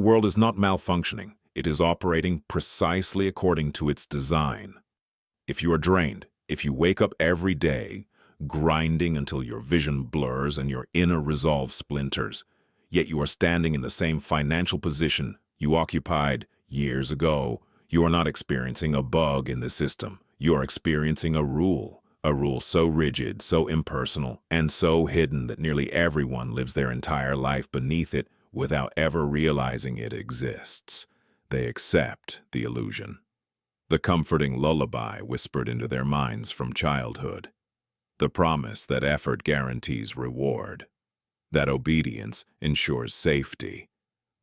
The world is not malfunctioning. It is operating precisely according to its design. If you are drained, if you wake up every day, grinding until your vision blurs and your inner resolve splinters, yet you are standing in the same financial position you occupied years ago, you are not experiencing a bug in the system. You are experiencing a rule so rigid, so impersonal, and so hidden that nearly everyone lives their entire life beneath it without ever realizing it exists. They accept the illusion. The comforting lullaby whispered into their minds from childhood. The promise that effort guarantees reward. That obedience ensures safety.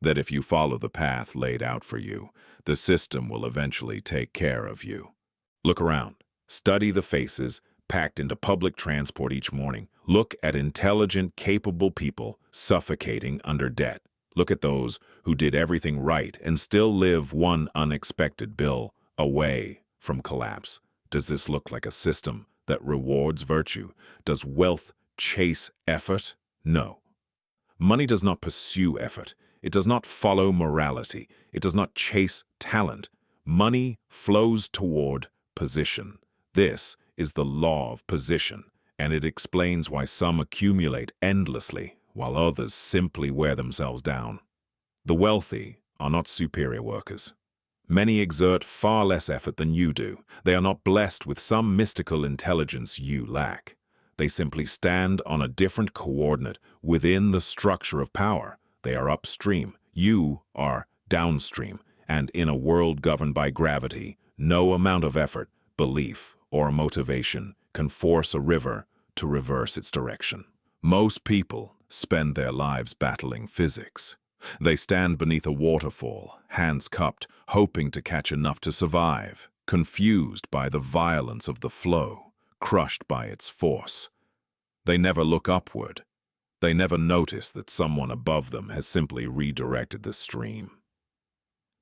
That if you follow the path laid out for you, the system will eventually take care of you. Look around. Study the faces packed into public transport each morning. Look at intelligent, capable people suffocating under debt. Look at those who did everything right and still live one unexpected bill away from collapse. Does this look like a system that rewards virtue? Does wealth chase effort? No. Money does not pursue effort. It does not follow morality. It does not chase talent. Money flows toward position. This is the law of position, and it explains why some accumulate endlessly while others simply wear themselves down. The wealthy are not superior workers. Many exert far less effort than you do. They are not blessed with some mystical intelligence you lack. They simply stand on a different coordinate within the structure of power. They are upstream. You are downstream. And in a world governed by gravity, no amount of effort, belief, or motivation can force a river to reverse its direction. Most people spend their lives battling physics. They stand beneath a waterfall, hands cupped, hoping to catch enough to survive, confused by the violence of the flow, crushed by its force. They never look upward. They never notice that someone above them has simply redirected the stream.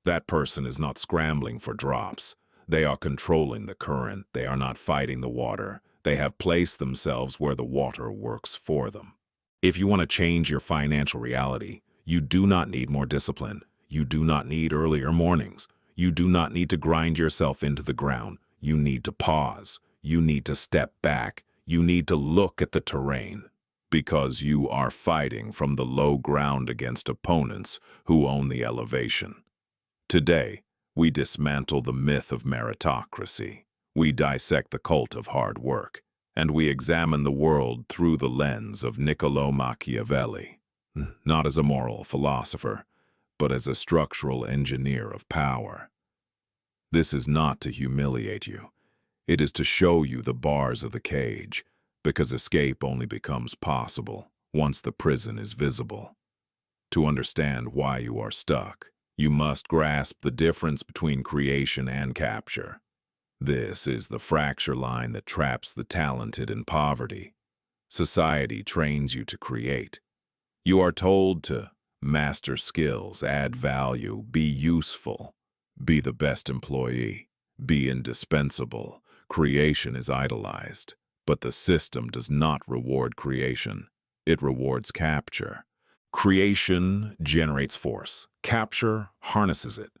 That person is not scrambling for drops. They are controlling the current. They are not fighting the water. They have placed themselves where the water works for them. If you want to change your financial reality, you do not need more discipline. You do not need earlier mornings. You do not need to grind yourself into the ground. You need to pause. You need to step back. You need to look at the terrain. Because you are fighting from the low ground against opponents who own the elevation. Today, we dismantle the myth of meritocracy. We dissect the cult of hard work, and we examine the world through the lens of Niccolò Machiavelli, not as a moral philosopher, but as a structural engineer of power. This is not to humiliate you. It is to show you the bars of the cage, because escape only becomes possible once the prison is visible. To understand why you are stuck, you must grasp the difference between creation and capture. This is the fracture line that traps the talented in poverty. Society trains you to create. You are told to master skills, add value, be useful, be the best employee, be indispensable. Creation is idolized, but the system does not reward creation. It rewards capture. Creation generates force. Capture harnesses it.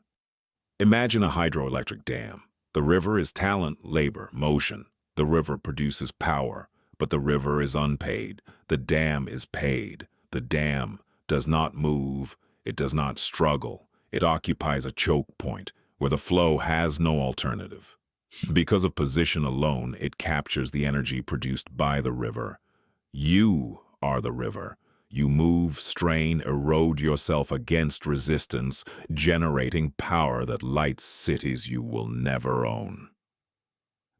Imagine a hydroelectric dam. The river is talent, labor, motion. The river produces power, but the river is unpaid. The dam is paid. The dam does not move. It does not struggle. It occupies a choke point where the flow has no alternative. Because of position alone, it captures the energy produced by the river. You are the river. You move, strain, erode yourself against resistance, generating power that lights cities you will never own.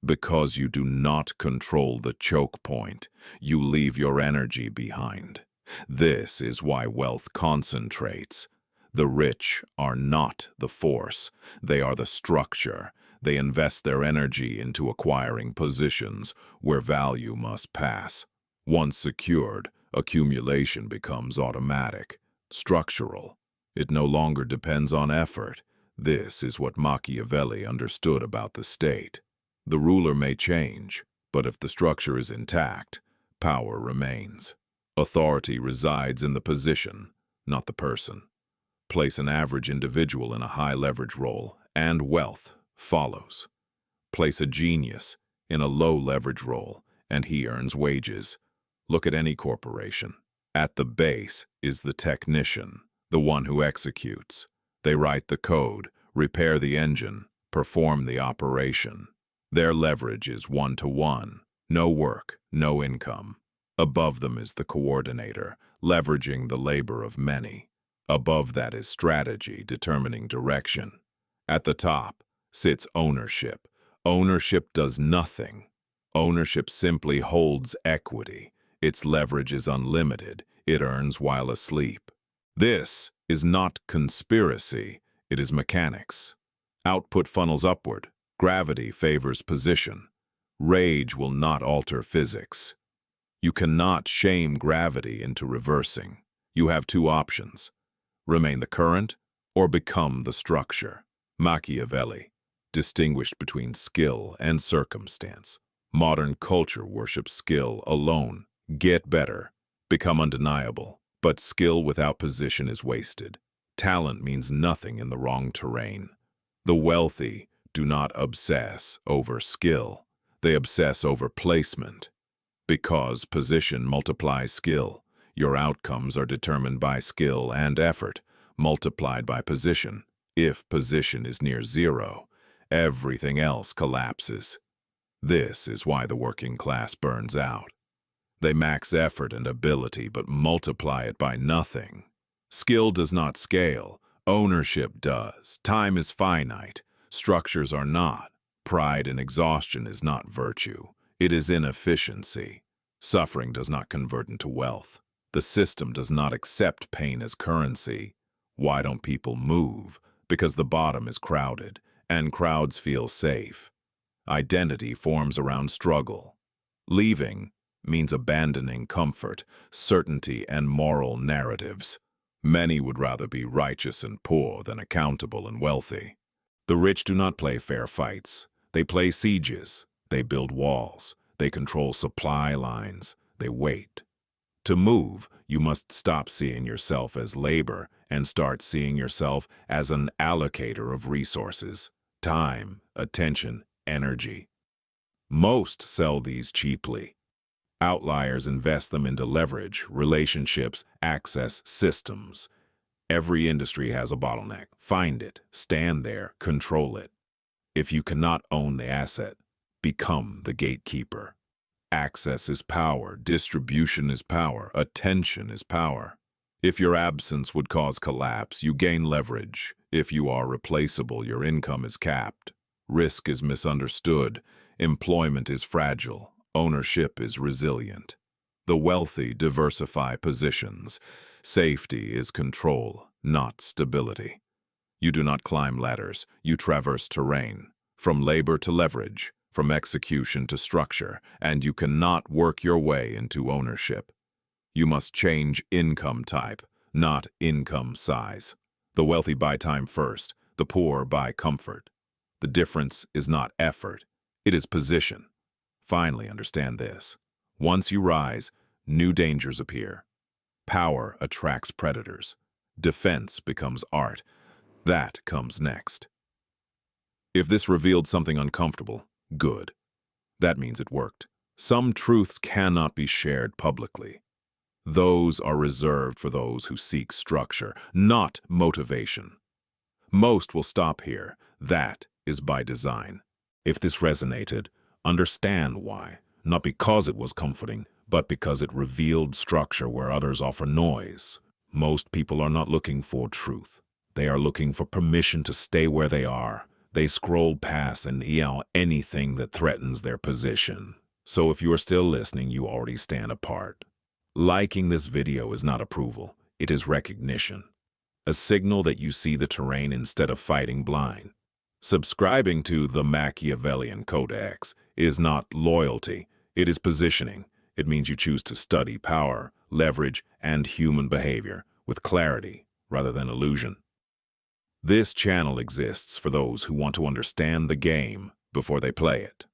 Because you do not control the choke point, you leave your energy behind. This is why wealth concentrates. The rich are not the force. They are the structure. They invest their energy into acquiring positions where value must pass. Once secured, accumulation becomes automatic, structural. It no longer depends on effort. This is what Machiavelli understood about the state. The ruler may change, but if the structure is intact, power remains. Authority resides in the position, not the person. Place an average individual in a high-leverage role, and wealth follows. Place a genius in a low-leverage role, and he earns wages. Look at any corporation. At the base is the technician, the one who executes. They write the code, repair the engine, perform the operation. Their leverage is one-to-one. No work, no income. Above them is the coordinator, leveraging the labor of many. Above that is strategy, determining direction. At the top sits ownership. Ownership does nothing. Ownership simply holds equity. Its leverage is unlimited. It earns while asleep. This is not conspiracy. It is mechanics. Output funnels upward. Gravity favors position. Rage will not alter physics. You cannot shame gravity into reversing. You have two options: remain the current or become the structure. Machiavelli distinguished between skill and circumstance. Modern culture worships skill alone. Get better, become undeniable, but skill without position is wasted. Talent means nothing in the wrong terrain. The wealthy do not obsess over skill. They obsess over placement. Because position multiplies skill, your outcomes are determined by skill and effort, multiplied by position. If position is near zero, everything else collapses. This is why the working class burns out. They max effort and ability, but multiply it by nothing. Skill does not scale. Ownership does. Time is finite. Structures are not. Pride and exhaustion is not virtue. It is inefficiency. Suffering does not convert into wealth. The system does not accept pain as currency. Why don't people move? Because the bottom is crowded, and crowds feel safe. Identity forms around struggle. Leaving means abandoning comfort, certainty, and moral narratives. Many would rather be righteous and poor than accountable and wealthy. The rich do not play fair fights. They play sieges. They build walls. They control supply lines. They wait. To move, you must stop seeing yourself as labor and start seeing yourself as an allocator of resources, time, attention, energy. Most sell these cheaply. Outliers invest them into leverage, relationships, access, systems. Every industry has a bottleneck. Find it, stand there, control it. If you cannot own the asset, become the gatekeeper. Access is power, distribution is power, attention is power. If your absence would cause collapse, you gain leverage. If you are replaceable, your income is capped. Risk is misunderstood. Employment is fragile. Ownership is resilient. The wealthy diversify positions. Safety is control, not stability. You do not climb ladders, you traverse terrain. From labor to leverage, from execution to structure, and you cannot work your way into ownership. You must change income type, not income size. The wealthy buy time first, the poor buy comfort. The difference is not effort, it is position. Finally, understand this. Once you rise, new dangers appear. Power attracts predators. Defense becomes art. That comes next. If this revealed something uncomfortable, good. That means it worked. Some truths cannot be shared publicly. Those are reserved for those who seek structure, not motivation. Most will stop here. That is by design. If this resonated, understand why. Not because it was comforting, but because it revealed structure where others offer noise. Most people are not looking for truth. They are looking for permission to stay where they are. They scroll past and yell anything that threatens their position. So if you are still listening, you already stand apart. Liking this video is not approval. It is recognition. A signal that you see the terrain instead of fighting blind. Subscribing to the Machiavellian Codex is not loyalty. It is positioning. It means you choose to study power, leverage, and human behavior with clarity rather than illusion. This channel exists for those who want to understand the game before they play it.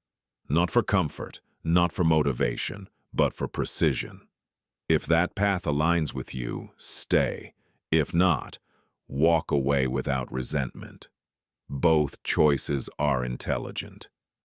Not for comfort, not for motivation, but for precision. If that path aligns with you, stay. If not, Walk away without resentment. Both choices are intelligent.